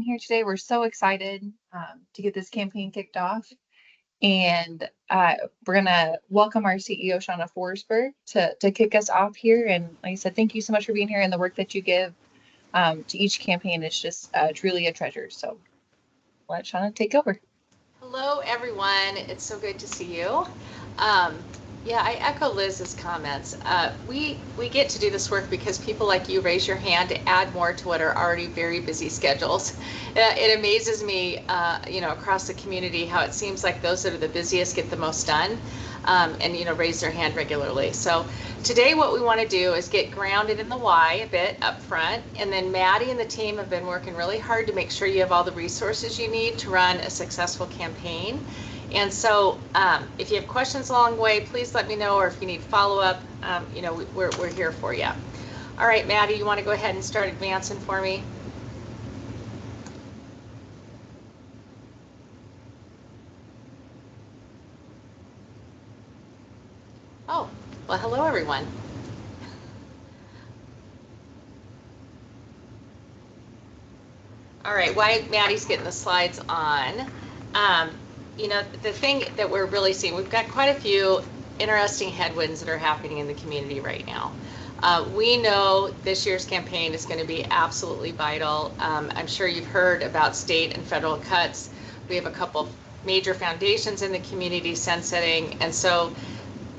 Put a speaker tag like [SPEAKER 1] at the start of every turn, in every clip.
[SPEAKER 1] Here today. We're so excited to get this campaign kicked off. And we're going to welcome our CEO, Shauna Forsberg, to kick us off here. And like I said, thank you so much for being here and the work that you give to each campaign. It's just truly a treasure. So let Shauna take over.
[SPEAKER 2] Hello, everyone. It's so good to see you. Um, yeah, I echo Liz's comments. We get to do this work because people like you raise your hand to add more to what are already very busy schedules. It amazes me, across the community how it seems like those that are the busiest get the most done, and raise their hand regularly. So today what we want to do is get grounded in the why a bit up front, and then Maddie and the team have been working really hard to make sure you have all the resources you need to run a successful campaign. And so if you have questions along the way, please let me know, or if you need follow-up, we're here for you. All right, Maddie, you want to go ahead and start advancing for me? Oh, well, hello, everyone. All right, while Maddie's getting the slides on, the thing that we're really seeing, we've got quite a few interesting headwinds that are happening in the community right now. We know this year's campaign is going to be absolutely vital. I'm sure you've heard about state and federal cuts. We have a couple major foundations in the community sunsetting, and so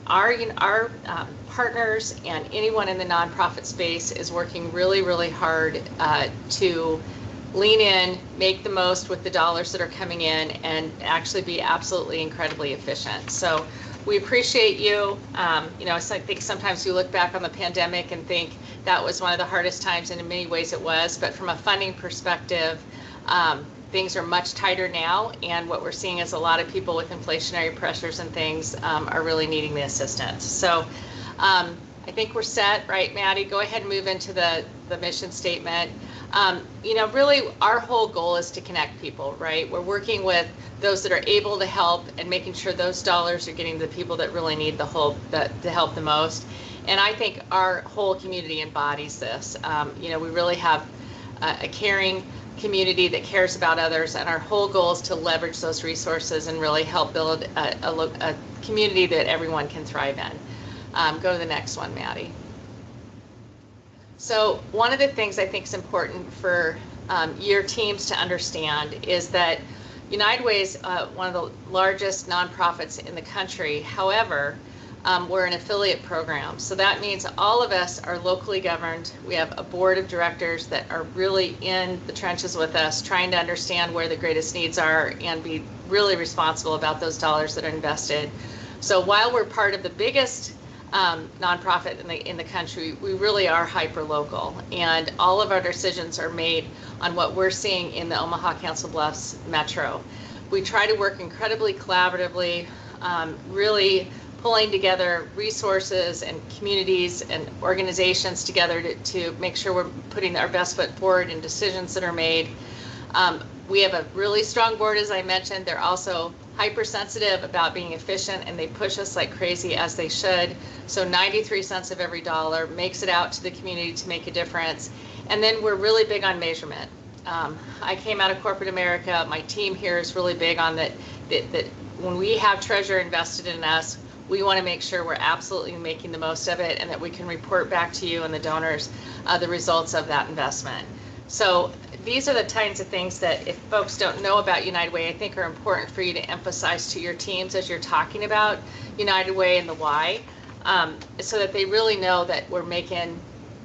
[SPEAKER 2] our partners and anyone in the nonprofit space is working really, really hard to lean in, make the most with the dollars that are coming in, and actually be absolutely incredibly efficient. So we appreciate you. I think sometimes you look back on the pandemic and think that was one of the hardest times, and in many ways it was, but from a funding perspective, things are much tighter now, and what we're seeing is a lot of people with inflationary pressures and things are really needing the assistance. So I think we're set, right, Maddie? Go ahead and move into the mission statement. Really our whole goal is to connect people, right? We're working with those that are able to help and making sure those dollars are getting to the people that really need the help the most. And I think our whole community embodies this. We really have a caring community that cares about others, and our whole goal is to leverage those resources and really help build a community that everyone can thrive in. Go to the next one, Maddie. So one of the things I think is important for your teams to understand is that United Way is one of the largest nonprofits in the country. However, we're an affiliate program. So that means all of us are locally governed. We have a board of directors that are really in the trenches with us, trying to understand where the greatest needs are and be really responsible about those dollars that are invested. So while we're part of the biggest nonprofit in the country, we really are hyper local, and all of our decisions are made on what we're seeing in the Omaha Council Bluffs metro. We try to work incredibly collaboratively, really pulling together resources and communities and organizations together to make sure we're putting our best foot forward in decisions that are made. We have a really strong board, as I mentioned. They're also hypersensitive about being efficient, and they push us like crazy, as they should. So 93 cents of every dollar makes it out to the community to make a difference. And then we're really big on measurement. I came out of corporate America. My team here is really big on that when we have treasure invested in us, we want to make sure we're absolutely making the most of it, and that we can report back to you and the donors the results of that investment. So these are the kinds of things that, if folks don't know about United Way, I think are important for you to emphasize to your teams as you're talking about United Way and the why, so that they really know that we're making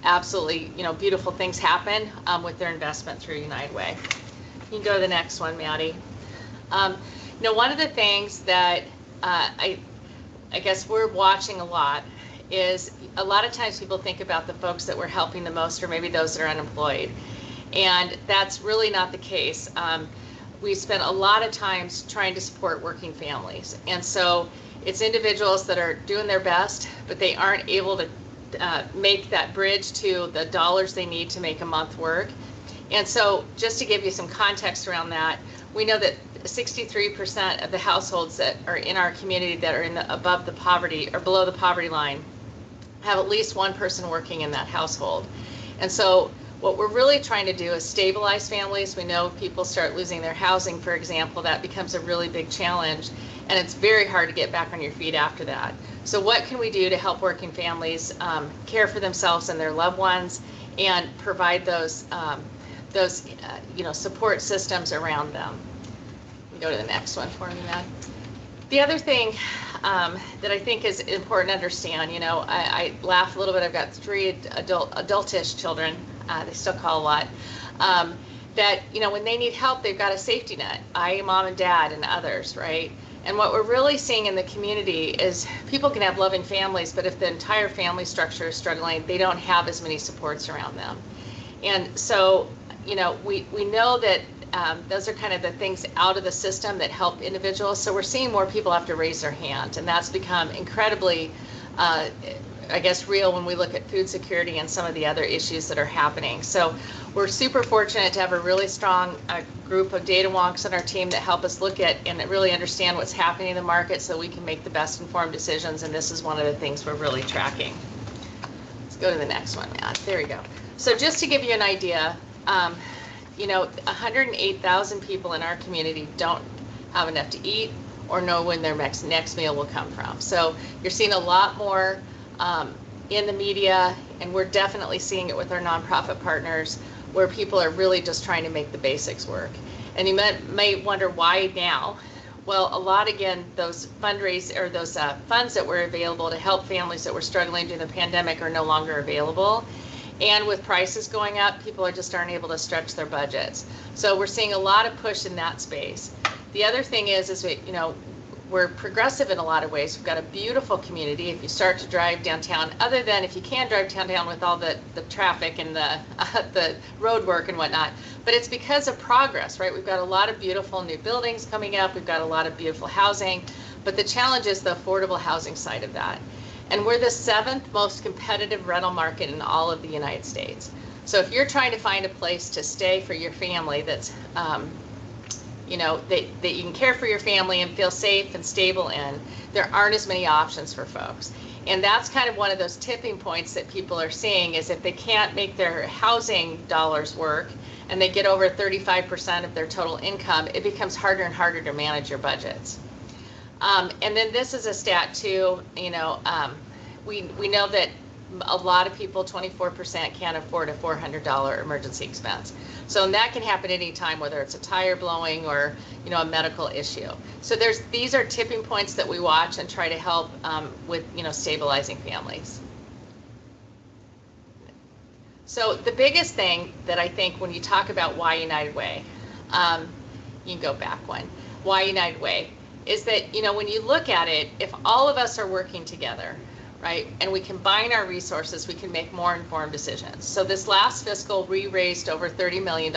[SPEAKER 2] absolutely beautiful things happen with their investment through United Way. You can go to the next one, Maddie. One of the things that I guess we're watching a lot is a lot of times people think about the folks that we're helping the most, or maybe those that are unemployed. And that's really not the case. We spend a lot of times trying to support working families. And so it's individuals that are doing their best, but they aren't able to make that bridge to the dollars they need to make a month work. And so just to give you some context around that, we know that 63% of the households that are in our community that are above the poverty or below the poverty line have at least one person working in that household. And so What we're really trying to do is stabilize families. We know if people start losing their housing, for example, that becomes a really big challenge, and it's very hard to get back on your feet after that. So what can we do to help working families care for themselves and their loved ones, and provide those support systems around them? Go to the next one for me, Matt. The other thing that I think is important to understand, I laugh a little bit. I've got 3 adultish children. They still call a lot. That, when they need help, they've got a safety net, i.e. mom and dad and others, right? And what we're really seeing in the community is people can have loving families, but if the entire family structure is struggling, they don't have as many supports around them. And so, we know that those are kind of the things out of the system that help individuals. So we're seeing more people have to raise their hand, and that's become incredibly, real when we look at food security and some of the other issues that are happening. So we're super fortunate to have a really strong group of data wonks on our team that help us look at and really understand what's happening in the market so we can make the best informed decisions, and this is one of the things we're really tracking. Let's go to the next one, Matt. There we go. So just to give you an idea, 108,000 people in our community don't have enough to eat or know when their next meal will come from. So you're seeing a lot more in the media, and we're definitely seeing it with our nonprofit partners, where people are really just trying to make the basics work. And you may wonder why now. Well, a lot, again, those funds that were available to help families that were struggling during the pandemic are no longer available. And with prices going up, people aren't able to stretch their budgets. So we're seeing a lot of push in that space. The other thing is we're progressive in a lot of ways. We've got a beautiful community. If you start to drive downtown, other than if you can drive downtown with all the traffic and the road work and whatnot, but it's because of progress, right? We've got a lot of beautiful new buildings coming up. We've got a lot of beautiful housing, but the challenge is the affordable housing side of that. And we're the 7th most competitive rental market in all of the United States. So if you're trying to find a place to stay for your family that's, that you can care for your family and feel safe and stable in, there aren't as many options for folks. And that's kind of one of those tipping points that people are seeing, is if they can't make their housing dollars work and they get over 35% of their total income, it becomes harder and harder to manage your budgets. And then this is a stat too, we know that a lot of people, 24%, can't afford a $400 emergency expense. So that can happen anytime, whether it's a tire blowing or, a medical issue. So these are tipping points that we watch and try to help with, stabilizing families. So the biggest thing that I think when you talk about why United Way, you can go back one, why United Way, is that, when you look at it, if all of us are working together, right, and we combine our resources, we can make more informed decisions. So this last fiscal, we raised over $30 million,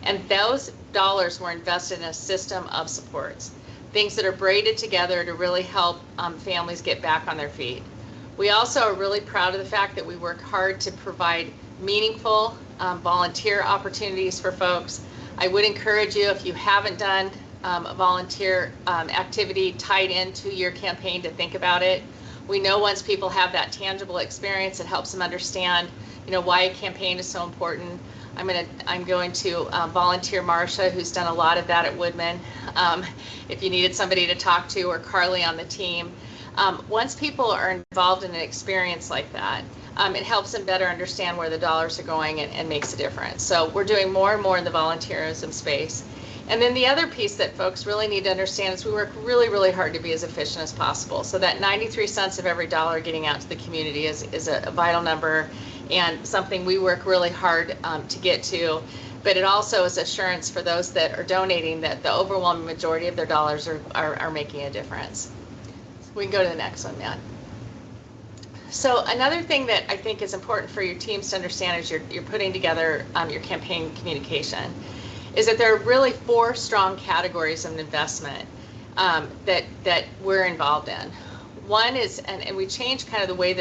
[SPEAKER 2] and those dollars were invested in a system of supports, things that are braided together to really help families get back on their feet. We also are really proud of the fact that we work hard to provide meaningful volunteer opportunities for folks. I would encourage you, if you haven't done a volunteer activity tied into your campaign, to think about it. We know once people have that tangible experience, it helps them understand, why a campaign is so important. I'm going to volunteer Marcia, who's done a lot of that at Woodman, if you needed somebody to talk to, or Carly on the team. Once people are involved in an experience like that, it helps them better understand where the dollars are going and makes a difference. So we're doing more and more in the volunteerism space. And then the other piece that folks really need to understand is we work really, really hard to be as efficient as possible. So that 93 cents of every dollar getting out to the community is a vital number, and something we work really hard to get to. But it also is assurance for those that are donating that the overwhelming majority of their dollars are making a difference. We can go to the next one, Matt. So another thing that I think is important for your teams to understand as you're putting together your campaign communication is that there are really 4 strong categories of investment that we're involved in. One is, and we changed kind of the way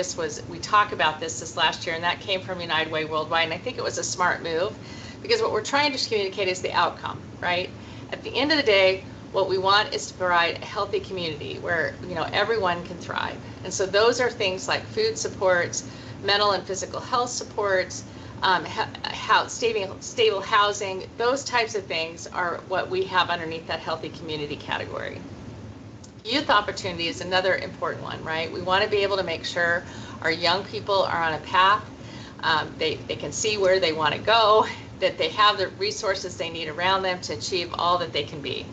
[SPEAKER 2] we talk about this last year, and that came from United Way Worldwide, and I think it was a smart move, because what we're trying to communicate is the outcome, right? At the end of the day, what we want is to provide a healthy community where, everyone can thrive. And so those are things like food supports, mental and physical health supports, stable housing, those types of things are what we have underneath that healthy community category. Youth opportunity is another important one, right? We want to be able to make sure our young people are on a path. They can see where they want to go, that they have the resources they need around them to achieve all that they can be.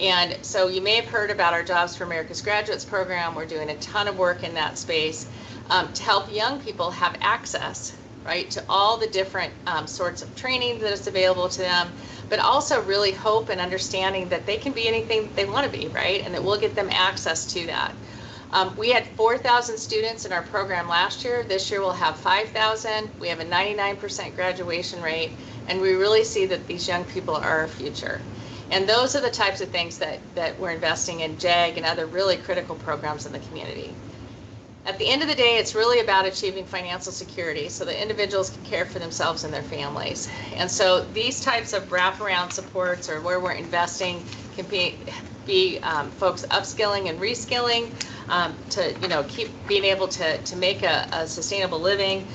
[SPEAKER 2] And so you may have heard about our Jobs for America's Graduates program. We're doing a ton of work in that space to help young people have access, right, to all the different sorts of training that is available to them, but also really hope and understanding that they can be anything that they want to be, right, and that we'll get them access to that. We had 4,000 students in our program last year. This year we'll have 5,000. We have a 99% graduation rate, and we really see that these young people are our future. And those are the types of things that we're investing in JAG and other really critical programs in the community. At the end of the day, it's really about achieving financial security so that individuals can care for themselves and their families. And so these types of wraparound supports, or where we're investing, can be folks upskilling and reskilling to keep being able to make a sustainable living,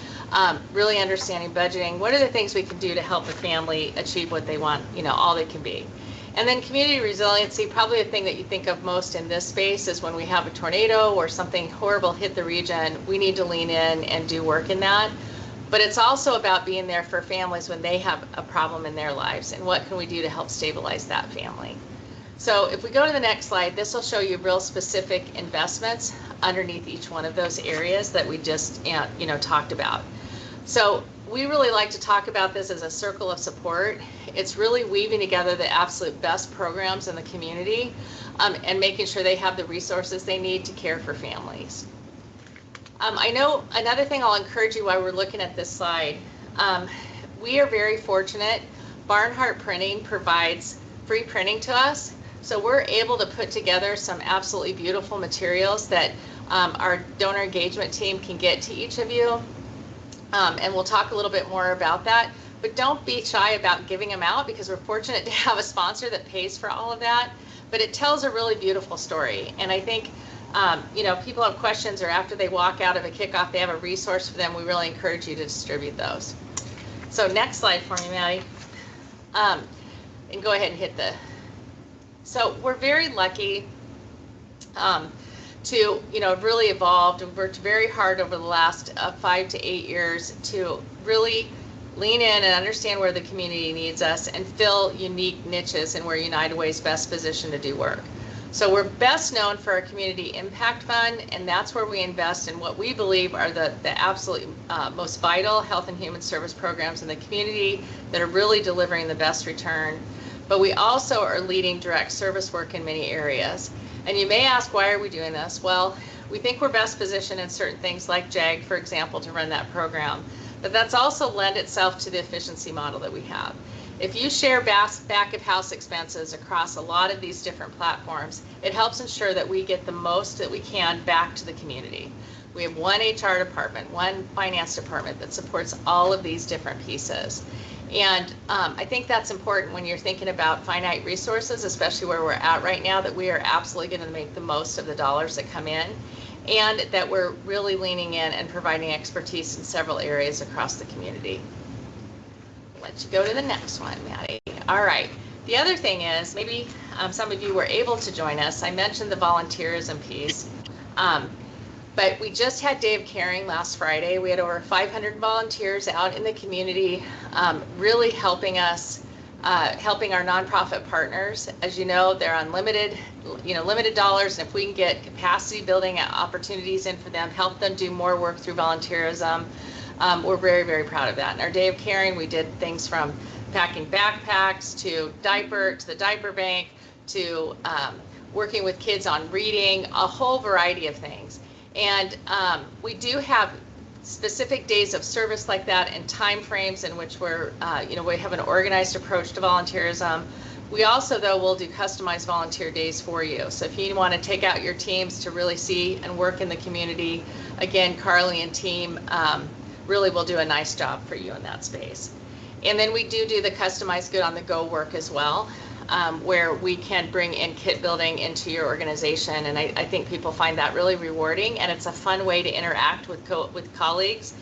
[SPEAKER 2] really understanding budgeting. What are the things we can do to help a family achieve what they want, all they can be? And then community resiliency, probably the thing that you think of most in this space is when we have a tornado or something horrible hit the region, we need to lean in and do work in that. But it's also about being there for families when they have a problem in their lives, and what can we do to help stabilize that family. So if we go to the next slide, this will show you real specific investments underneath each one of those areas that we just talked about. So we really like to talk about this as a circle of support. It's really weaving together the absolute best programs in the community and making sure they have the resources they need to care for families. I know another thing I'll encourage you while we're looking at this slide, we are very fortunate. Barnhart Printing provides free printing to us. So we're able to put together some absolutely beautiful materials that our donor engagement team can get to each of you. And we'll talk a little bit more about that. But don't be shy about giving them out, because we're fortunate to have a sponsor that pays for all of that. But it tells a really beautiful story. And I think, people have questions, or after they walk out of a kickoff, they have a resource for them. We really encourage you to distribute those. So next slide for me, Maddie. And go ahead and hit the. So we're very lucky to really evolved and worked very hard over the last 5 to 8 years to really lean in and understand where the community needs us and fill unique niches and where United Way is best positioned to do work. So we're best known for our Community Impact Fund, and that's where we invest in what we believe are the absolute most vital health and human service programs in the community that are really delivering the best return. But we also are leading direct service work in many areas. And you may ask, why are we doing this? Well, we think we're best positioned in certain things like JAG, for example, to run that program. But that's also lend itself to the efficiency model that we have. If you share back of house expenses across a lot of these different platforms, it helps ensure that we get the most that we can back to the community. We have one HR department, one finance department that supports all of these different pieces. And I think that's important when you're thinking about finite resources, especially where we're at right now, that we are absolutely going to make the most of the dollars that come in, and that we're really leaning in and providing expertise in several areas across the community. Let you go to the next one, Maddie. All right. The other thing is, maybe some of you were able to join us. I mentioned the volunteerism piece. But we just had Day of Caring last Friday. We had over 500 volunteers out in the community, really helping us, helping our nonprofit partners. As you know, they're on limited dollars, and if we can get capacity building opportunities in for them, help them do more work through volunteerism, we're very, very proud of that. In our Day of Caring, we did things from packing backpacks to the diaper bank, to working with kids on reading, a whole variety of things. And we do have specific days of service like that and time frames in which we're, we have an organized approach to volunteerism. We also, though, will do customized volunteer days for you. So if you want to take out your teams to really see and work in the community, again, Carly and team really will do a nice job for you in that space. And then we do the customized good on the go work as well. Where we can bring in kit building into your organization, and I think people find that really rewarding, and it's a fun way to interact with colleagues.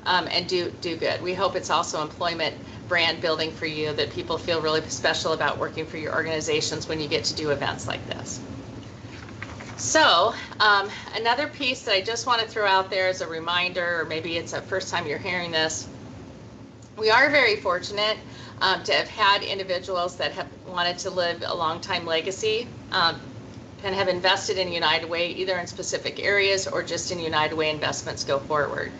[SPEAKER 2] and do good. We hope it's also employment brand building for you, that people feel really special about working for your organizations when you get to do events like this. So another piece that I just want to throw out there as a reminder, or maybe it's the first time you're hearing this, we are very fortunate to have had individuals that have wanted to live a long time legacy and have invested in United Way, either in specific areas or just in United Way investments go forward.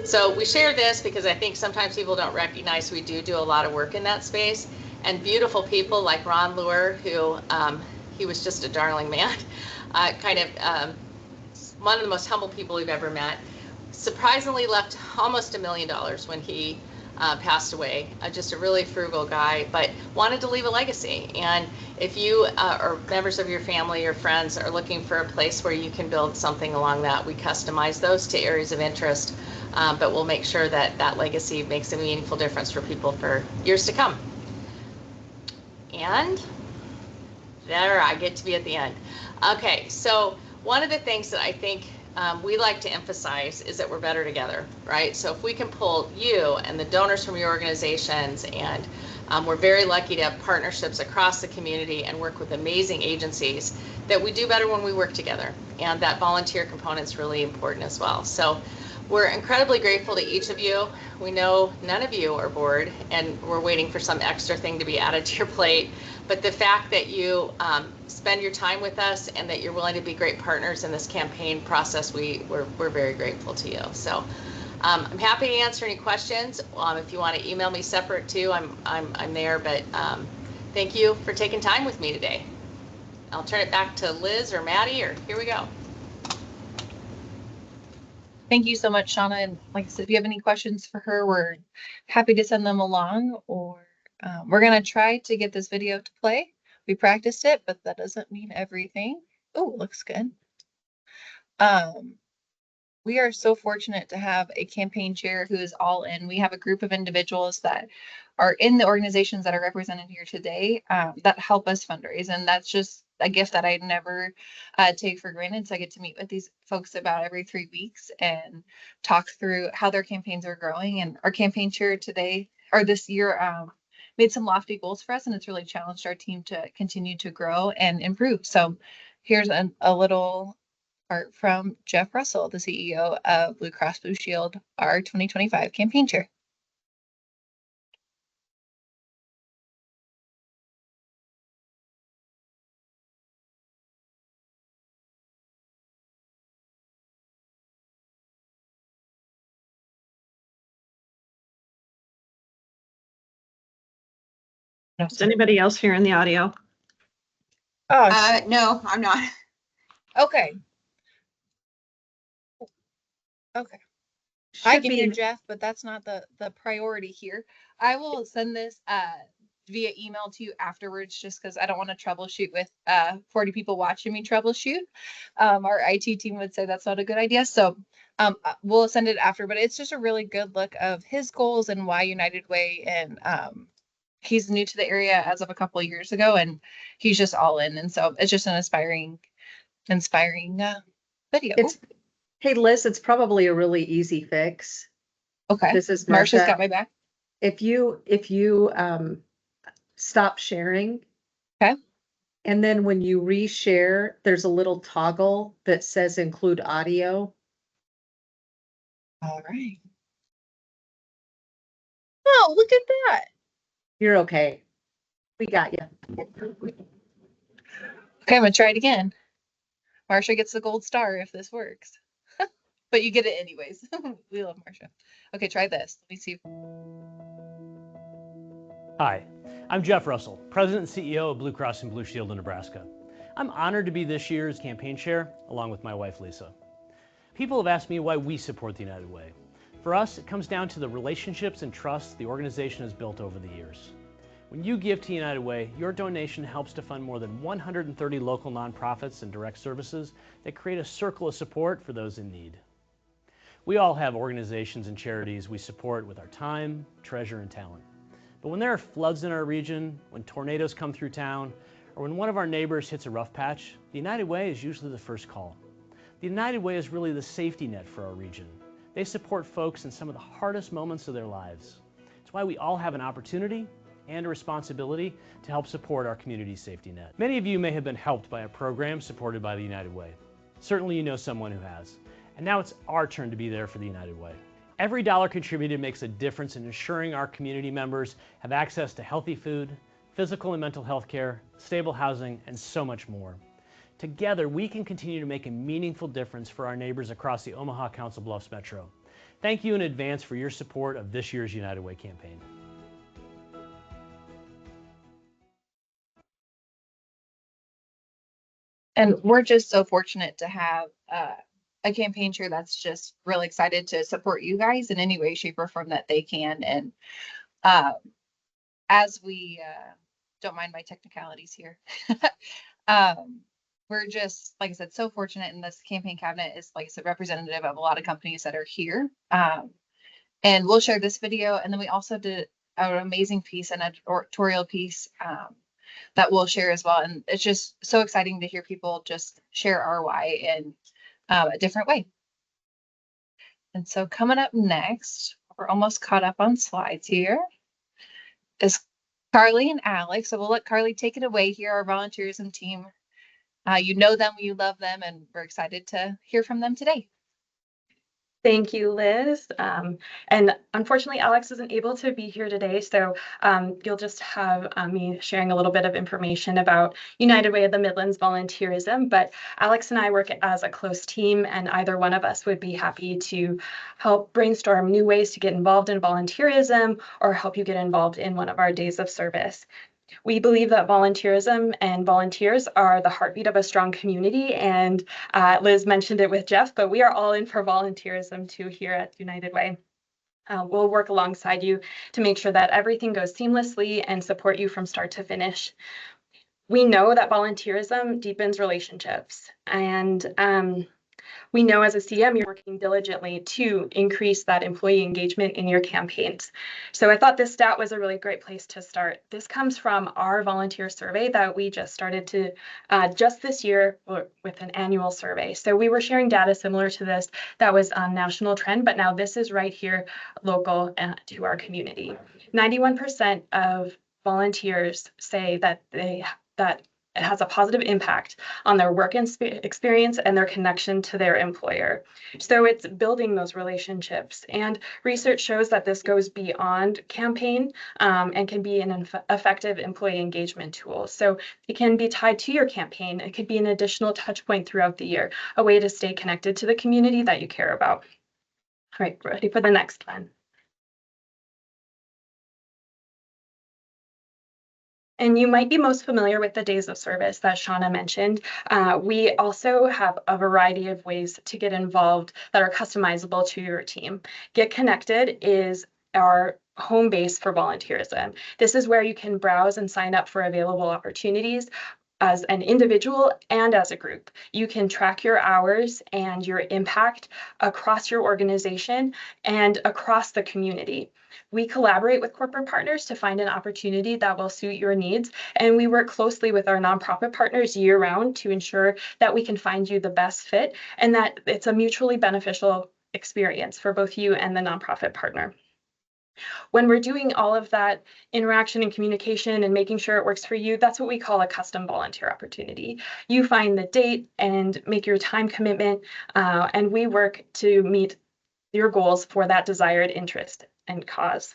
[SPEAKER 2] So we share this because I think sometimes people don't recognize we do a lot of work in that space, and beautiful people like Ron Lure, who he was just a darling man, one of the most humble people we've ever met, surprisingly left almost $1 million when he passed away. Just a really frugal guy, but wanted to leave a legacy. And if you or members of your family or friends are looking for a place where you can build something along that, we customize those to areas of interest, but we'll make sure that that legacy makes a meaningful difference for people for years to come. And there, I get to be at the end. Okay, so one of the things that I think we like to emphasize is that we're better together, right? So if we can pull you and the donors from your organizations, and we're very lucky to have partnerships across the community and work with amazing agencies, that we do better when we work together. And that volunteer component is really important as well. So we're incredibly grateful to each of you. We know none of you are bored, and we're waiting for some extra thing to be added to your plate. But the fact that you spend your time with us and that you're willing to be great partners in this campaign process, we're very grateful to you. So I'm happy to answer any questions. If you want to email me separate too, I'm there. But thank you for taking time with me today. I'll turn it back to Liz or Maddie, or here we go.
[SPEAKER 1] Thank you so much, Shauna. And like I said, if you have any questions for her, we're happy to send them along, or we're going to try to get this video to play. We practiced it, but that doesn't mean everything. Oh, looks good. We are so fortunate to have a campaign chair who is all in. We have a group of individuals that are in the organizations that are represented here today that help us fundraise. And that's just a gift that I never take for granted. So I get to meet with these folks about every 3 weeks and talk through how their campaigns are growing. And our campaign chair today, or this year, made some lofty goals for us, and it's really challenged our team to continue to grow and improve. So here's a little part from Jeff Russell, the CEO of Blue Cross Blue Shield, our 2025 campaign chair.
[SPEAKER 3] Is anybody else hearing the audio?
[SPEAKER 1] Oh,
[SPEAKER 4] no, I'm not.
[SPEAKER 1] okay. Okay. I can hear Jeff, but that's not the priority here. I will send this via email to you afterwards, just because I don't want to troubleshoot with 40 people watching me troubleshoot. Our IT team would say that's not a good idea. So we'll send it after, but it's just a really good look of his goals and why United Way. And he's new to the area as of a couple of years ago, and he's just all in. And so it's just an inspiring video.
[SPEAKER 3] Hey, Liz, it's probably a really easy fix.
[SPEAKER 1] Okay.
[SPEAKER 3] This is
[SPEAKER 1] Marsha's got my back.
[SPEAKER 3] If you stop sharing.
[SPEAKER 1] Okay.
[SPEAKER 3] And then when you reshare, there's a little toggle that says include audio.
[SPEAKER 1] All right. Oh, look at that.
[SPEAKER 3] You're okay. We got you.
[SPEAKER 1] Okay, I'm gonna try it again. Marsha gets the gold star if this works. But you get it anyways. We love Marsha. Okay, try this. Let me see.
[SPEAKER 5] Hi, I'm Jeff Russell, President and CEO of Blue Cross and Blue Shield of Nebraska. I'm honored to be this year's campaign chair, along with my wife, Lisa. People have asked me why we support the United Way. For us, it comes down to the relationships and trust the organization has built over the years. When you give to United Way, your donation helps to fund more than 130 local nonprofits and direct services that create a circle of support for those in need. We all have organizations and charities we support with our time, treasure, and talent. But when there are floods in our region, when tornadoes come through town, or when one of our neighbors hits a rough patch, the United Way is usually the first call. The United Way is really the safety net for our region. They support folks in some of the hardest moments of their lives. It's why we all have an opportunity and a responsibility to help support our community safety net. Many of you may have been helped by a program supported by the United Way. Certainly you know someone who has. And now it's our turn to be there for the United Way. Every dollar contributed makes a difference in ensuring our community members have access to healthy food, physical and mental health care, stable housing, and so much more. Together, we can continue to make a meaningful difference for our neighbors across the Omaha Council Bluffs Metro. Thank you in advance for your support of this year's United Way campaign.
[SPEAKER 1] And we're just so fortunate to have a campaign chair that's just really excited to support you guys in any way, shape, or form that they can. And as we don't mind my technicalities here, we're just, like I said, so fortunate. And this campaign cabinet is, like I said, representative of a lot of companies that are here. And we'll share this video. And then we also did an amazing piece, an editorial piece that we'll share as well. And it's just so exciting to hear people just share our why in a different way. And so coming up next, we're almost caught up on slides here, is Carly and Alex. So we'll let Carly take it away here, our volunteerism team. You know them, you love them, and we're excited to hear from them today.
[SPEAKER 4] Thank you, Liz. And unfortunately, Alex isn't able to be here today, so you'll just have me sharing a little bit of information about United Way of the Midlands volunteerism. But Alex and I work as a close team, and either one of us would be happy to help brainstorm new ways to get involved in volunteerism or help you get involved in one of our days of service. We believe that volunteerism and volunteers are the heartbeat of a strong community, and Liz mentioned it with Jeff, but we are all in for volunteerism too here at United Way. We'll work alongside you to make sure that everything goes seamlessly and support you from start to finish. We know that volunteerism deepens relationships, and we know as a CM, you're working diligently to increase that employee engagement in your campaigns. So I thought this stat was a really great place to start. This comes from our volunteer survey that we just started to just this year with an annual survey. So we were sharing data similar to this that was on national trend, but now this is right here local to our community. 91% of volunteers say that it has a positive impact on their work experience and their connection to their employer. So it's building those relationships. And research shows that this goes beyond campaign and can be an effective employee engagement tool. So it can be tied to your campaign. It could be an additional touch point throughout the year, a way to stay connected to the community that you care about. All right, ready for the next one. And you might be most familiar with the days of service that Shauna mentioned. We also have a variety of ways to get involved that are customizable to your team. Get Connected is our home base for volunteerism. This is where you can browse and sign up for available opportunities as an individual and as a group. You can track your hours and your impact across your organization and across the community. We collaborate with corporate partners to find an opportunity that will suit your needs, and we work closely with our nonprofit partners year-round to ensure that we can find you the best fit and that it's a mutually beneficial experience for both you and the nonprofit partner. When we're doing all of that interaction and communication and making sure it works for you, that's what we call a custom volunteer opportunity. You find the date and make your time commitment, and we work to meet your goals for that desired interest and cause.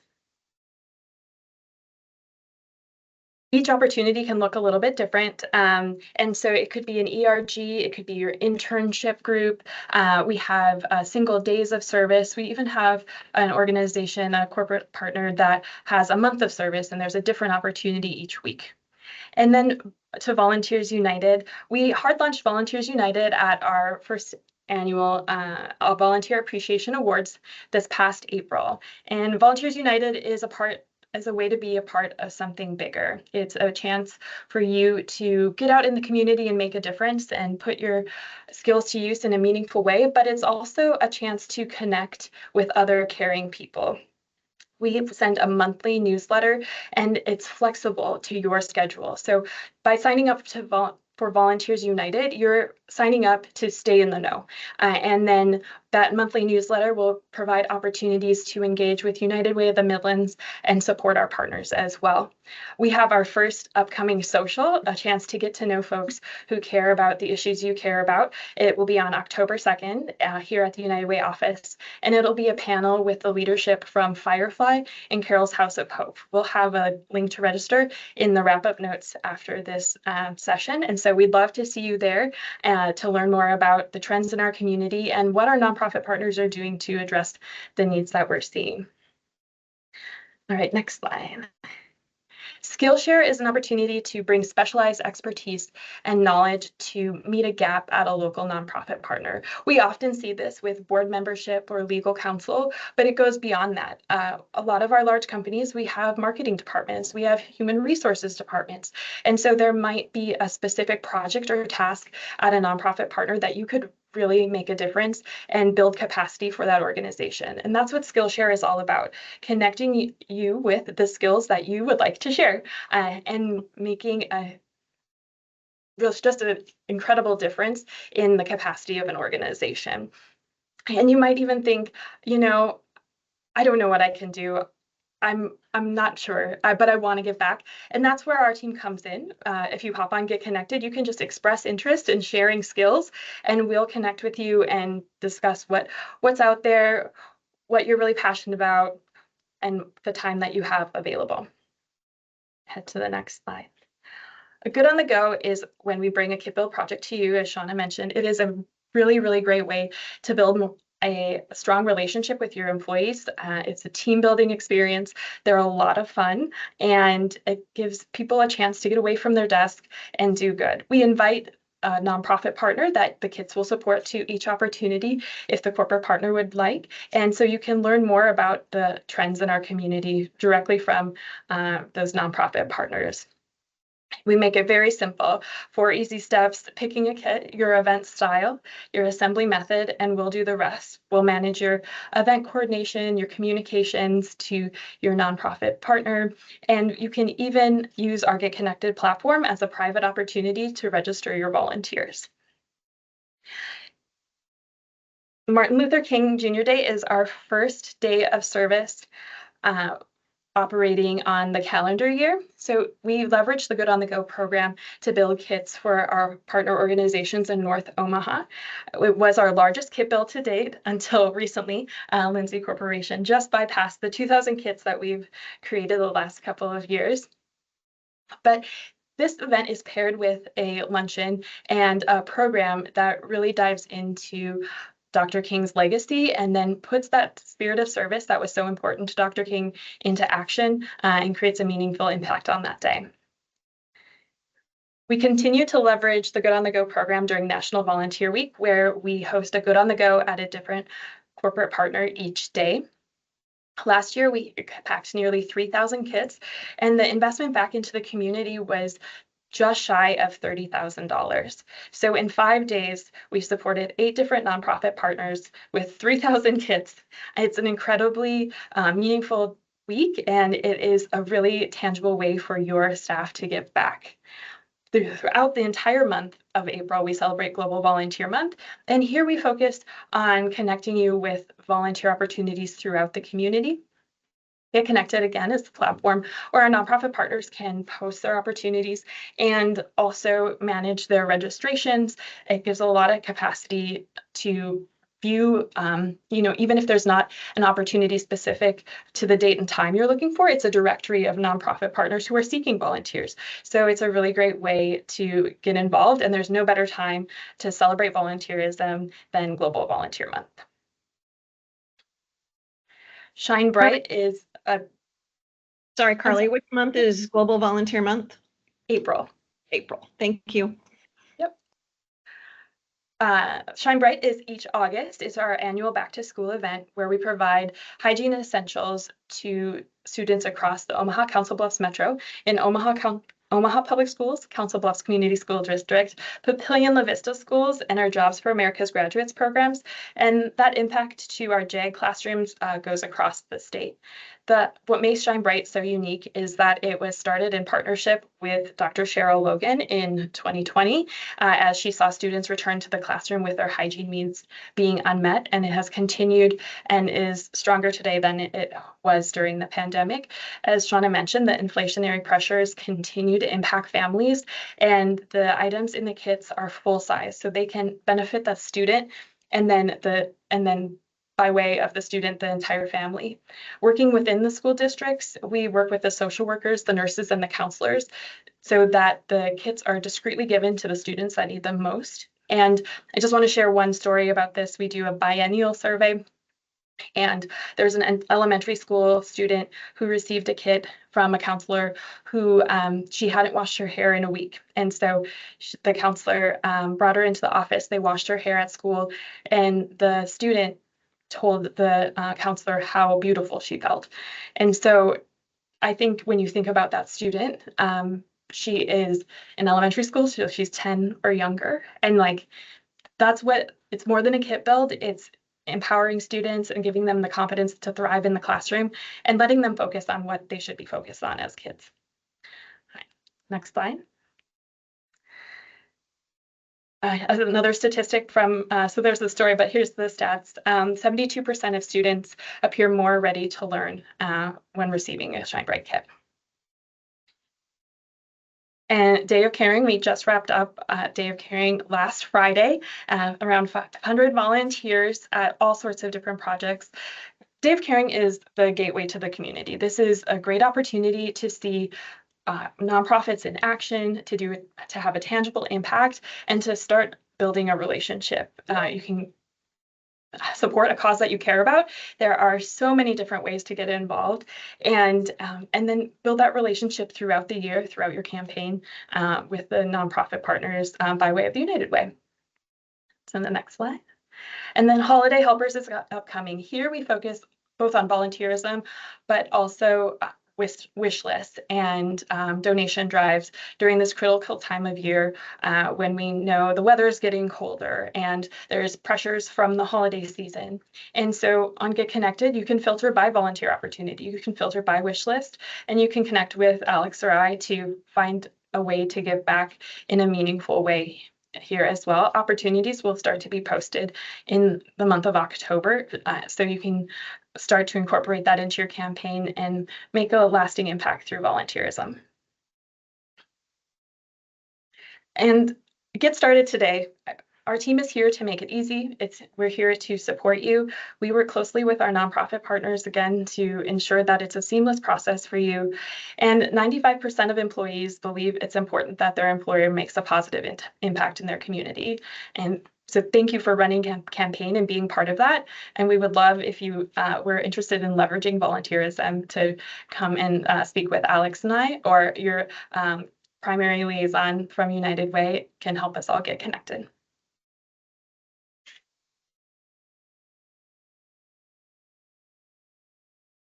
[SPEAKER 4] Each opportunity can look a little bit different. And so it could be an ERG, it could be your internship group. We have single days of service. We even have an organization, a corporate partner that has a month of service, and there's a different opportunity each week. And then to Volunteers United, we hard launched Volunteers United at our first annual Volunteer Appreciation Awards this past April. And Volunteers United is a way to be a part of something bigger. It's a chance for you to get out in the community and make a difference and put your skills to use in a meaningful way, but it's also a chance to connect with other caring people. We send a monthly newsletter and it's flexible to your schedule. So by signing up for Volunteers United, you're signing up to stay in the know. And then That monthly newsletter will provide opportunities to engage with United Way of the Midlands and support our partners as well. We have our first upcoming social, a chance to get to know folks who care about the issues you care about. It will be on October 2nd here at the United Way office, and it'll be a panel with the leadership from Firefly and Carol's House of Hope. We'll have a link to register in the wrap-up notes after this session, and so we'd love to see you there to learn more about the trends in our community and what our nonprofit partners are doing to address the needs that we're seeing. All right, next slide. Skillshare is an opportunity to bring specialized expertise and knowledge to meet a gap at a local nonprofit partner. We often see this with board membership or legal counsel, but it goes beyond that. A lot of our large companies, we have marketing departments, we have human resources departments. And so there might be a specific project or task at a nonprofit partner that you could really make a difference and build capacity for that organization. And that's what Skillshare is all about, connecting you with the skills that you would like to share and making just an incredible difference in the capacity of an organization. And you might even think, you know, I don't know what I can do. I'm not sure, but I want to give back. And that's where our team comes in. If you hop on Get Connected, you can just express interest in sharing skills, and we'll connect with you and discuss what's out there, what you're really passionate about, and the time that you have available. Head to the next slide. A Good on the Go is when we bring a kit build project to you, as Shauna mentioned. It is a really, really great way to build a strong relationship with your employees. It's a team building experience. They're a lot of fun, and it gives people a chance to get away from their desk and do good. We invite a nonprofit partner that the kits will support to each opportunity if the corporate partner would like. And so you can learn more about the trends in our community directly from those nonprofit partners. We make it very simple. 4 easy steps: picking a kit, your event style, your assembly method, and we'll do the rest. We'll manage your event coordination, your communications to your nonprofit partner, and you can even use our Get Connected platform as a private opportunity to register your volunteers. Martin Luther King Jr. Day is our first day of service operating on the calendar year. So we leverage the Good on the Go program to build kits for our partner organizations in North Omaha. It was our largest kit build to date until recently. Lindsay Corporation just bypassed the 2,000 kits that we've created the last couple of years. But this event is paired with a luncheon and a program that really dives into Dr. King's legacy and then puts that spirit of service that was so important to Dr. King into action and creates a meaningful impact on that day. We continue to leverage the Good on the Go program during National Volunteer Week, where we host a Good on the Go at a different corporate partner each day. Last year, we packed nearly 3,000 kits, and the investment back into the community was just shy of $30,000. So in 5 days, we supported 8 different nonprofit partners with 3,000 kits. It's an incredibly meaningful week, and it is a really tangible way for your staff to give back. Throughout the entire month of April, we celebrate Global Volunteer Month, and here we focus on connecting you with volunteer opportunities throughout the community. Get Connected, again, is the platform where our nonprofit partners can post their opportunities and also manage their registrations. It gives a lot of capacity to view, even if there's not an opportunity specific to the date and time you're looking for, it's a directory of nonprofit partners who are seeking volunteers. So it's a really great way to get involved, and there's no better time to celebrate volunteerism than Global Volunteer Month. Shine Bright is
[SPEAKER 6] Sorry, Carly, which month is Global Volunteer Month?
[SPEAKER 4] April.
[SPEAKER 6] April. Thank you.
[SPEAKER 4] Yep. Shine Bright is each August. It's our annual back to school event where we provide hygiene essentials to students across the Omaha Council Bluffs Metro in Omaha Public Schools, Council Bluffs Community School District, Papillion La Vista Schools, and our Jobs for America's Graduates programs. And that impact to our JAG classrooms goes across the state. what makes Shine Bright so unique is that it was started in partnership with Dr. Cheryl Logan in 2020, as she saw students return to the classroom with their hygiene needs being unmet, and it has continued and is stronger today than it was during the pandemic. As Shauna mentioned, the inflationary pressures continue to impact families, and the items in the kits are full size, so they can benefit the student and then by way of the student, the entire family. Working within the school districts, we work with the social workers, the nurses, and the counselors so that the kits are discreetly given to the students that need them most. And I just want to share one story about this. We do a biennial survey, and there's an elementary school student who received a kit from a counselor who she hadn't washed her hair in a week. And so the counselor brought her into the office. They washed her hair at school, and the student told the counselor how beautiful she felt. And so I think when you think about that student, she is in elementary school, so she's 10 or younger. And like, that's what, it's more than a kit build. It's empowering students and giving them the confidence to thrive in the classroom and letting them focus on what they should be focused on as kids. All right, next slide. Another statistic from, so there's the story, but here's the stats. 72% of students appear more ready to learn when receiving a Shine Bright kit. And Day of Caring, we just wrapped up Day of Caring last Friday. Around 500 volunteers at all sorts of different projects. Day of Caring is the gateway to the community. This is a great opportunity to see nonprofits in action, to have a tangible impact, and to start building a relationship. You can support a cause that you care about. There are so many different ways to get involved, and then build that relationship throughout the year, throughout your campaign with the nonprofit partners by way of the United Way. So the next slide. And then Holiday Helpers is upcoming. Here we focus both on volunteerism, but also wish lists and donation drives during this critical time of year when we know the weather is getting colder and there's pressures from the holiday season. And so on Get Connected, you can filter by volunteer opportunity, you can filter by wish list, and you can connect with Alex or I to find a way to give back in a meaningful way here as well. Opportunities will start to be posted in the month of October, so you can start to incorporate that into your campaign and make a lasting impact through volunteerism. And get started today. Our team is here to make it easy. We're here to support you. We work closely with our nonprofit partners, again, to ensure that it's a seamless process for you. And 95% of employees believe it's important that their employer makes a positive impact in their community. And so thank you for running a campaign and being part of that. And we would love if you were interested in leveraging volunteerism to come and speak with Alex and I, or your primary liaison from United Way can help us all get connected.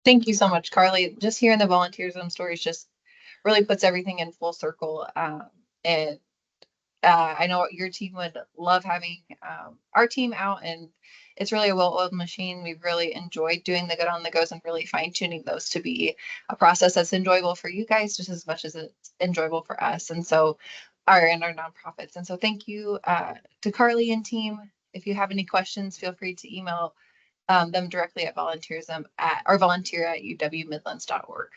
[SPEAKER 1] Thank you so much, Carly. Just hearing the volunteerism stories just really puts everything in full circle. And I know your team would love having our team out, and it's really a well-oiled machine. We've really enjoyed doing the Good on the Goes and really fine-tuning those to be a process that's enjoyable for you guys just as much as it's enjoyable for us. And so our nonprofits. And so thank you to Carly and team. If you have any questions, feel free to email them directly at volunteerism or volunteer at uwmidlands.org.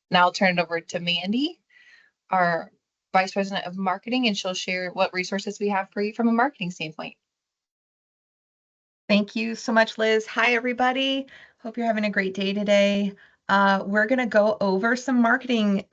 [SPEAKER 1] Now I'll turn it over to Mandy, our Vice President of Marketing, and she'll share what resources we have for you from a marketing standpoint.
[SPEAKER 7] Thank you so much, Liz. Hi, everybody. Hope you're having a great day today. We're going to go over some marketing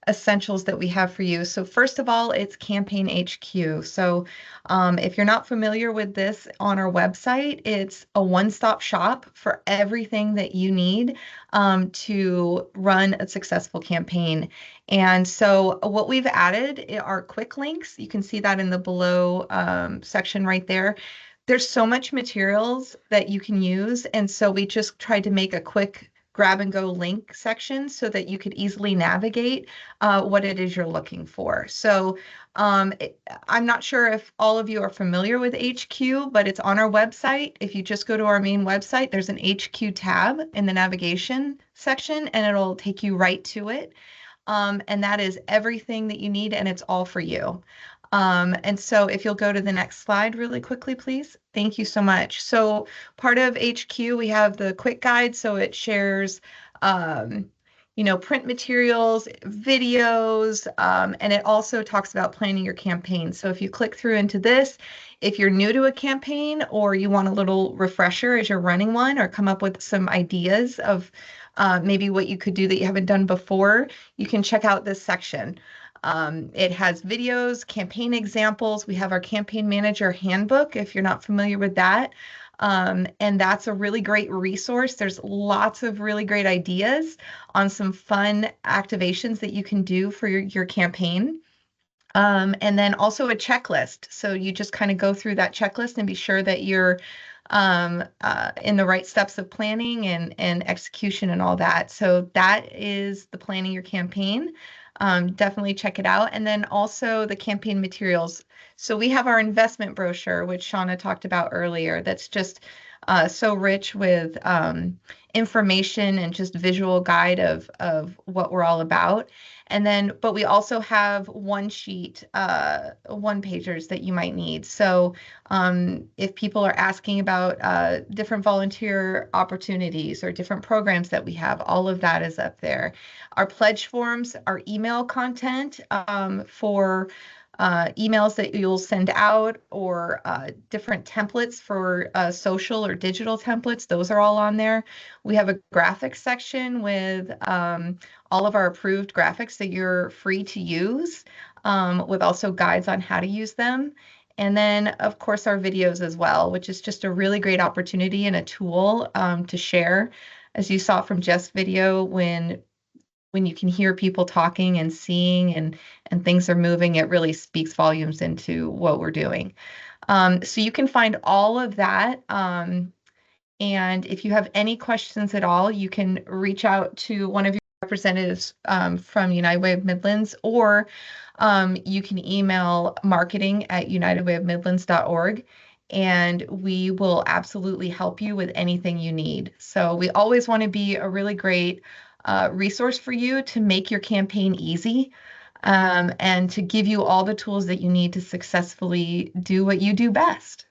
[SPEAKER 7] essentials that we have for you. So first of all, it's Campaign HQ. So if you're not familiar with this, on our website, it's a one-stop shop for everything that you need to run a successful campaign. And so what we've added are quick links. You can see that in the below section right there. There's so much materials that you can use. And so we just tried to make a quick grab and go link section so that you could easily navigate what it is you're looking for. So I'm not sure if all of you are familiar with HQ, but it's on our website. If you just go to our main website, there's an HQ tab in the navigation section, and it'll take you right to it. And that is everything that you need, and it's all for you. And so if you'll go to the next slide really quickly, please. Thank you so much. So part of HQ, we have the quick guide. So it shares, print materials, videos, and it also talks about planning your campaign. So if you click through into this, if you're new to a campaign or you want a little refresher as you're running one or come up with some ideas of maybe what you could do that you haven't done before, you can check out this section. It has videos, campaign examples. We have our campaign manager handbook, if you're not familiar with that. And that's a really great resource. There's lots of really great ideas on some fun activations that you can do for your campaign. And then also a checklist. So you just kind of go through that checklist and be sure that you're in the right steps of planning and execution and all that. So that is the planning your campaign. Definitely check it out. And then also the campaign materials. So we have our investment brochure, which Shauna talked about earlier. That's just so rich with information and just visual guide of what we're all about. And then, but we also have one sheet, one pagers that you might need. So if people are asking about different volunteer opportunities or different programs that we have, all of that is up there. Our pledge forms, our email content for emails that you'll send out, or different templates for social or digital templates. Those are all on there. We have a graphics section with all of our approved graphics that you're free to use, with also guides on how to use them. And then, of course, our videos as well, which is just a really great opportunity and a tool to share. As you saw from Jeff's video, when you can hear people talking and seeing and things are moving, it really speaks volumes into what we're doing. So you can find all of that. And if you have any questions at all, you can reach out to one of your representatives from United Way of Midlands, or you can email marketing@unitedwayofmidlands.org, and we will absolutely help you with anything you need. So we always want to be a really great resource for you to make your campaign easy, and to give you all the tools that you need to successfully do what you do best.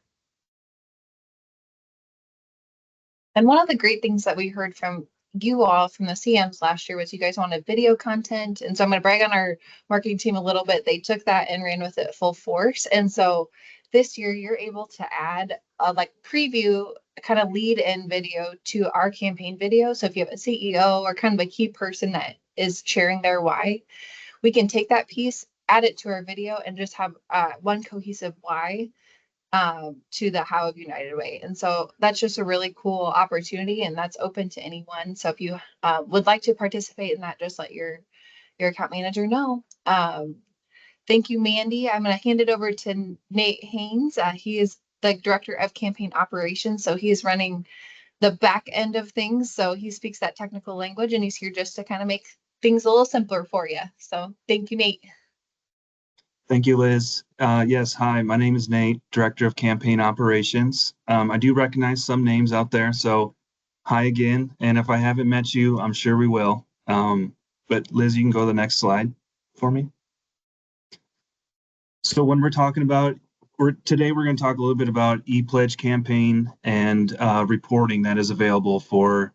[SPEAKER 1] And one of the great things that we heard from you all from the CMs last year was you guys wanted video content. And so I'm going to brag on our marketing team a little bit. They took that and ran with it full force. And so this year you're able to add a preview, kind of lead in video to our campaign video. So if you have a CEO or kind of a key person that is sharing their why, we can take that piece, add it to our video, and just have one cohesive why to the How of United Way. And so that's just a really cool opportunity, and that's open to anyone. So if you would like to participate in that, just let your account manager know. Thank you, Mandy. I'm going to hand it over to Nate Haynes. He is the Director of Campaign Operations. So he's running the back end of things. So he speaks that technical language, and he's here just to kind of make things a little simpler for you. So thank you, Nate.
[SPEAKER 8] Thank you, Liz. Yes, hi, my name is Nate, Director of Campaign Operations. I do recognize some names out there, so hi again. And if I haven't met you, I'm sure we will. But Liz, you can go to the next slide for me. So when we're talking about, today we're going to talk a little bit about ePledge campaign and reporting that is available for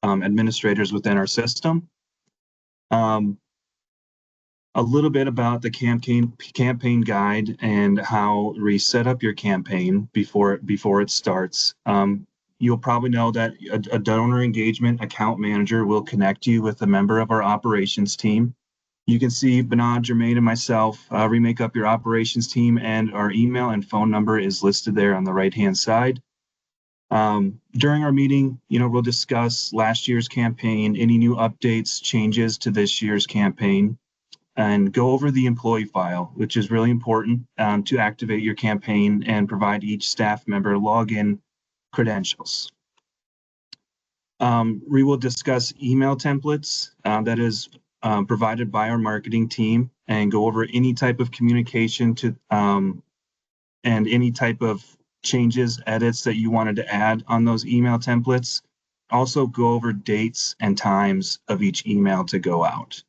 [SPEAKER 8] administrators within our system. A little bit about the campaign guide and how we set up your campaign before it starts. You'll probably know that a donor engagement account manager will connect you with a member of our operations team. You can see Bernard, Jermaine, and myself, we make up your operations team, and our email and phone number is listed there on the right-hand side. During our meeting, we'll discuss last year's campaign, any new updates, changes to this year's campaign, and go over the employee file, which is really important to activate your campaign and provide each staff member login credentials. We will discuss email templates that is provided by our marketing team and go over any type of communication to and any type of changes, edits that you wanted to add on those email templates. Also go over dates and times of each email to go out.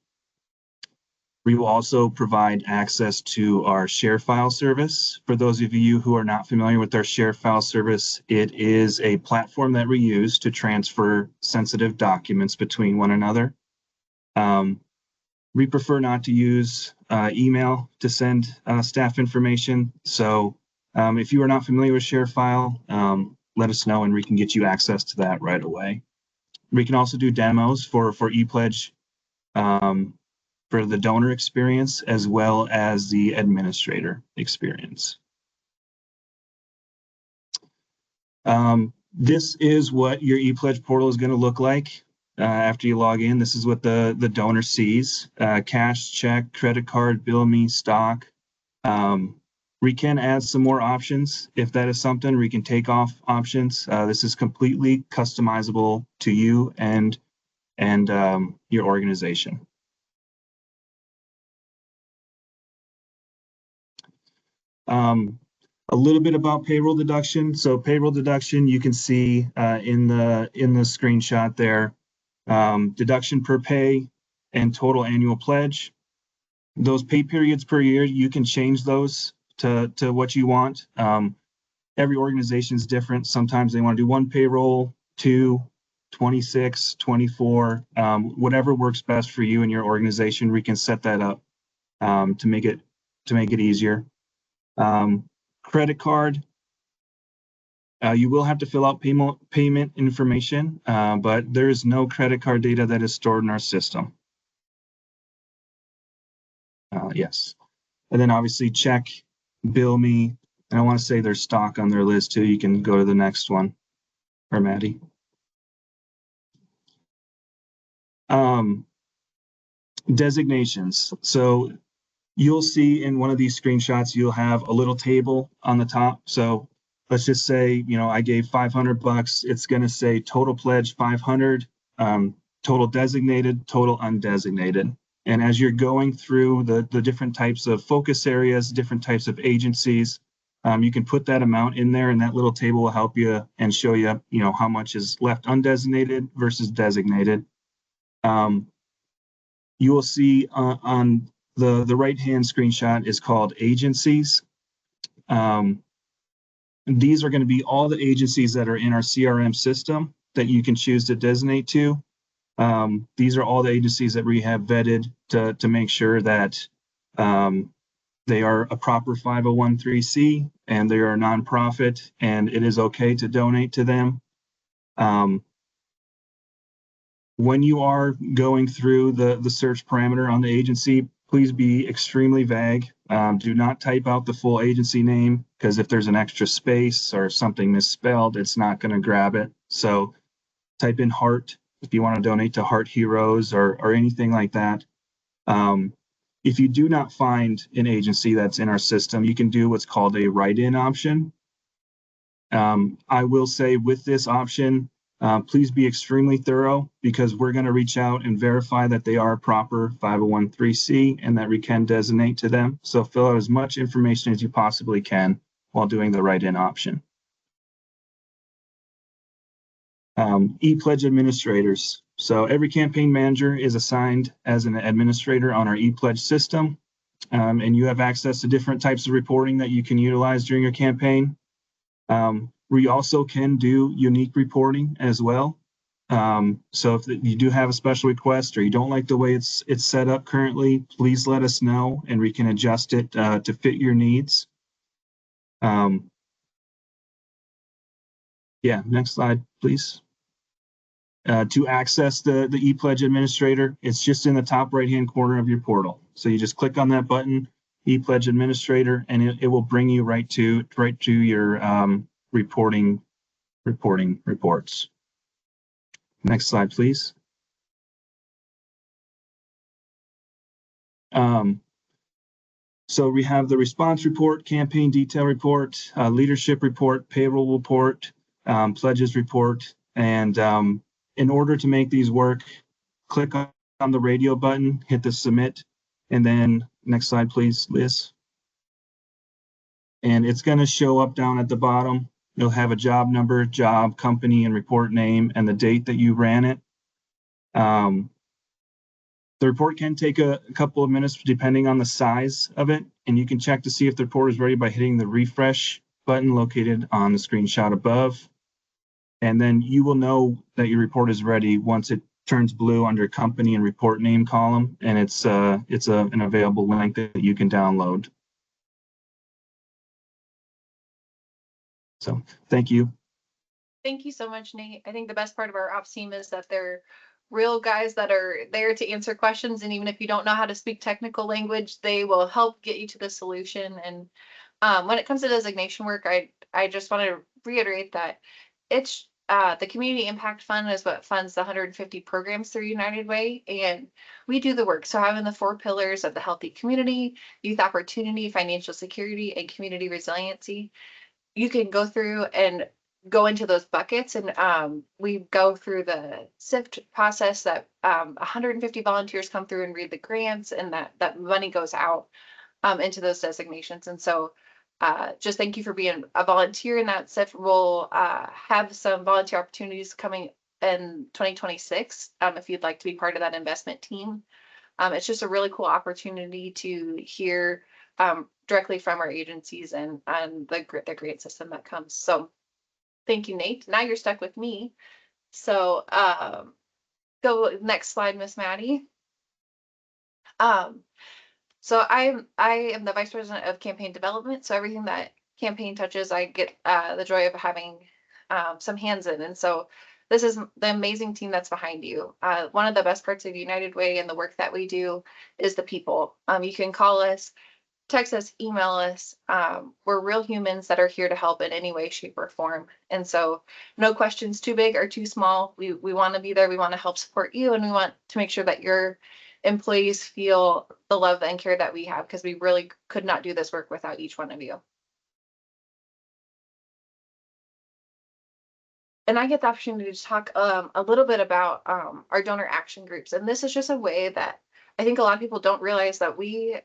[SPEAKER 8] We will also provide access to our share file service. For those of you who are not familiar with our share file service, it is a platform that we use to transfer sensitive documents between one another. We prefer not to use email to send staff information. So if you are not familiar with share file, let us know and we can get you access to that right away. We can also do demos for ePledge for the donor experience as well as the administrator experience. This is what your ePledge portal is going to look like after you log in. This is what the donor sees: cash, check, credit card, bill me, stock. We can add some more options if that is something. We can take off options. This is completely customizable to you and your organization. A little bit about payroll deduction. So payroll deduction, you can see in the screenshot there, deduction per pay and total annual pledge. Those pay periods per year, you can change those to what you want. Every organization is different. Sometimes they want to do 1 payroll, 2, 26, 24, whatever works best for you and your organization. We can set that up to make it easier. Credit card, you will have to fill out payment information, but there is no credit card data that is stored in our system. Yes. And then obviously check, bill me, and I want to say there's stock on their list too. You can go to the next one, or Maddie. Designations. So you'll see in one of these screenshots, you'll have a little table on the top. So let's just say, I gave $500. It's going to say total pledge 500, total designated, total undesignated. And as you're going through the different types of focus areas, different types of agencies, you can put that amount in there, and that little table will help you and show you, how much is left undesignated versus designated. You will see on the right-hand screenshot is called agencies. These are going to be all the agencies that are in our CRM system that you can choose to designate to. These are all the agencies that we have vetted to make sure that they are a proper 501(c) and they are a nonprofit, and it is okay to donate to them. When you are going through the search parameter on the agency, please be extremely vague. Do not type out the full agency name, because if there's an extra space or something misspelled, it's not going to grab it. So type in Heart if you want to donate to Heart Heroes or anything like that. If you do not find an agency that's in our system, you can do what's called a write-in option. I will say with this option, please be extremely thorough, because we're going to reach out and verify that they are a proper 501(c) and that we can designate to them. So fill out as much information as you possibly can while doing the write-in option. ePledge administrators. So every campaign manager is assigned as an administrator on our ePledge system, and you have access to different types of reporting that you can utilize during your campaign. We also can do unique reporting as well. So if you do have a special request or you don't like the way it's set up currently, please let us know and we can adjust it to fit your needs. Yeah, next slide, please. To access the ePledge administrator, it's just in the top right-hand corner of your portal. So you just click on that button, ePledge administrator, and it will bring you right to your reporting reports. Next slide, please. So we have the response report, campaign detail report, leadership report, payroll report, pledges report, and in order to make these work, click on the radio button, hit the submit, and then next slide, please, Liz. And it's going to show up down at the bottom. You'll have a job number, job, company, and report name, and the date that you ran it. The report can take a couple of minutes depending on the size of it, and you can check to see if the report is ready by hitting the refresh button located on the screenshot above. And then you will know that your report is ready once it turns blue under company and report name column, and it's an available link that you can download. So thank you.
[SPEAKER 1] Thank you so much, Nate. I think the best part of our ops team is that they're real guys that are there to answer questions. And even if you don't know how to speak technical language, they will help get you to the solution. And when it comes to designation work, I just want to reiterate that it's the Community Impact Fund is what funds the 150 programs through United Way, and we do the work. So having the 4 pillars of the healthy community, youth opportunity, financial security, and community resiliency, you can go through and go into those buckets, and we go through the SIFT process that 150 volunteers come through and read the grants, and that money goes out into those designations. And so just thank you for being a volunteer in that SIFT. We'll have some volunteer opportunities coming in 2026 if you'd like to be part of that investment team. It's just a really cool opportunity to hear directly from our agencies and the grant system that comes. So thank you, Nate. Now you're stuck with me. So go next slide, Miss Maddie. So I am the Vice President of Campaign Development. So everything that campaign touches, I get the joy of having some hands in. And so this is the amazing team that's behind you. One of the best parts of United Way and the work that we do is the people. You can call us, text us, email us. We're real humans that are here to help in any way, shape, or form. And so no questions too big or too small. We want to be there. We want to help support you, and we want to make sure that your employees feel the love and care that we have, because we really could not do this work without each one of you. And I get the opportunity to talk a little bit about our donor action groups. And this is just a way that I think a lot of people don't realize that we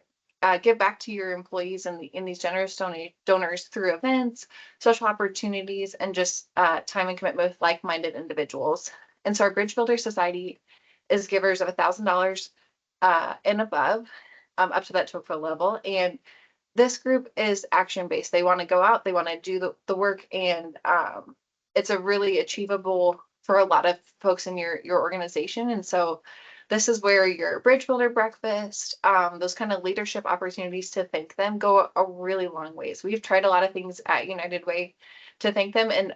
[SPEAKER 1] give back to your employees and in these generous donors through events, social opportunities, and just time and commitment with like-minded individuals. And so our Bridge Builder Society is givers of $1,000 and above, up to that TOEFL level. And this group is action-based. They want to go out, they want to do the work, and it's a really achievable for a lot of folks in your organization. And so this is where your bridge builder breakfast, those kind of leadership opportunities to thank them go a really long ways. We've tried a lot of things at United Way to thank them, and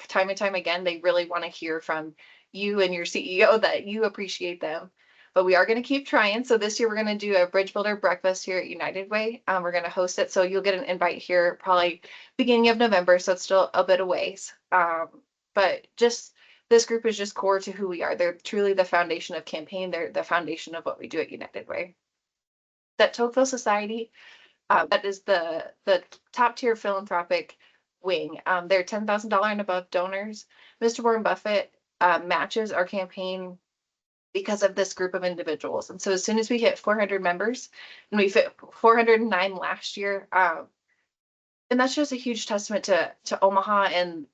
[SPEAKER 1] time and time again, they really want to hear from you and your CEO that you appreciate them. But we are going to keep trying. So this year we're going to do a bridge builder breakfast here at United Way. We're going to host it. So you'll get an invite here probably beginning of November. So it's still a bit of ways. But just this group is just core to who we are. They're truly the foundation of campaign. They're the foundation of what we do at United Way. That TOEFL Society, that is the top tier philanthropic wing. They're $10,000 and above donors. Mr. Warren Buffett matches our campaign because of this group of individuals. And so as soon as we hit 400 members, and we fit 409 last year, and that's just a huge testament to Omaha and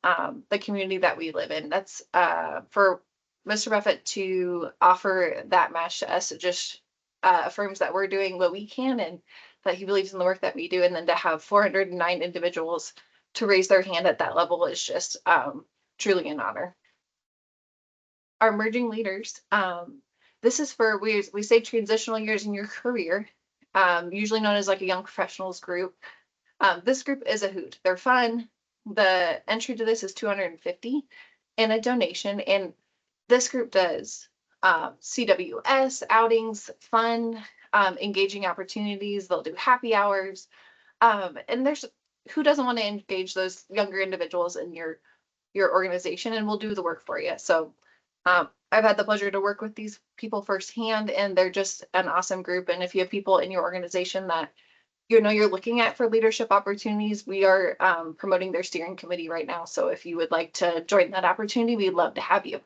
[SPEAKER 1] the community that we live in. That's for Mr. Buffett to offer that match to us. It just affirms that we're doing what we can and that he believes in the work that we do. And then to have 409 individuals to raise their hand at that level is just truly an honor. Our emerging leaders. This is for, we say transitional years in your career, usually known as like a young professionals group. This group is a hoot. They're fun. The entry to this is $250 and a donation. And this group does CWS outings, fun, engaging opportunities. They'll do happy hours. And there's who doesn't want to engage those younger individuals in your organization, and we'll do the work for you. So I've had the pleasure to work with these people firsthand, and they're just an awesome group. And if you have people in your organization that you're looking at for leadership opportunities, we are promoting their steering committee right now. So if you would like to join that opportunity, we'd love to have you.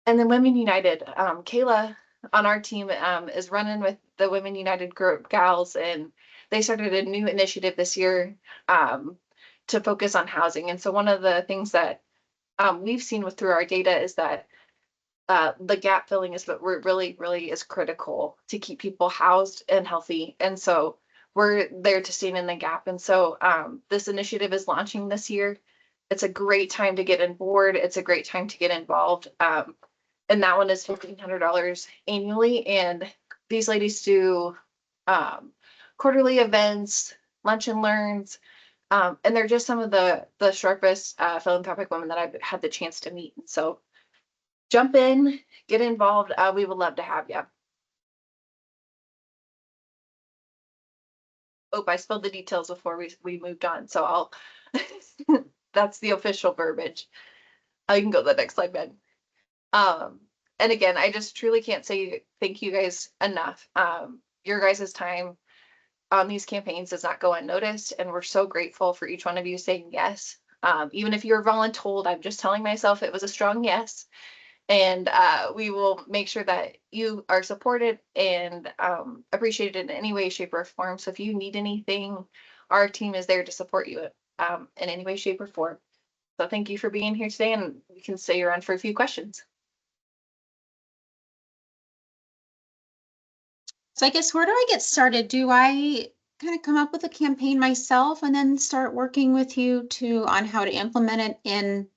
[SPEAKER 1] And then Women United, Kayla on our team is running with the Women United group gals, and they started a new initiative this year to focus on housing. And so one of the things that we've seen through our data is that the gap filling is what really is critical to keep people housed and healthy. And so we're there to stand in the gap. And so this initiative is launching this year. It's a great time to get on board. It's a great time to get involved. And that one is $1,500 annually. And these ladies do quarterly events, lunch and learns, and they're just some of the sharpest philanthropic women that I've had the chance to meet. And so jump in, get involved. We would love to have you. Oh, I spilled the details before we moved on. So I'll, that's the official verbiage. You can go to the next slide, Ben. And again, I just truly can't say thank you guys enough. Your guys' time on these campaigns does not go unnoticed, and we're so grateful for each one of you saying yes. Even if you're voluntold, I'm just telling myself it was a strong yes. And we will make sure that you are supported and appreciated in any way, shape, or form. So if you need anything, our team is there to support you in any way, shape, or form. So thank you for being here today, and we can stay around for a few questions.
[SPEAKER 9] So I guess where do I get started? Do I kind of come up with a campaign myself and then start working with you on how to implement it in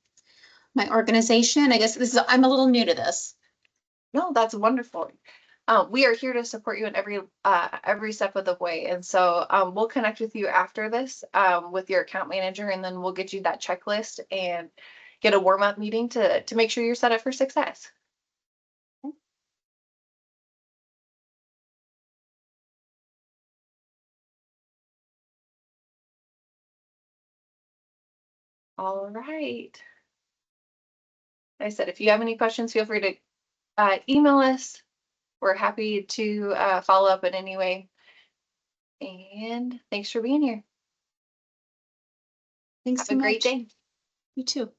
[SPEAKER 9] my organization? I guess I'm a little new to this.
[SPEAKER 1] No, that's wonderful. We are here to support you in every step of the way. And so we'll connect with you after this with your account manager, and then we'll get you that checklist and get a warm-up meeting to make sure you're set up for success. All right. Like I said, if you have any questions, feel free to email us. We're happy to follow up in any way. And thanks for being here.
[SPEAKER 9] Thanks
[SPEAKER 1] Have
[SPEAKER 9] so
[SPEAKER 1] a
[SPEAKER 9] much.
[SPEAKER 1] great day.
[SPEAKER 9] You too.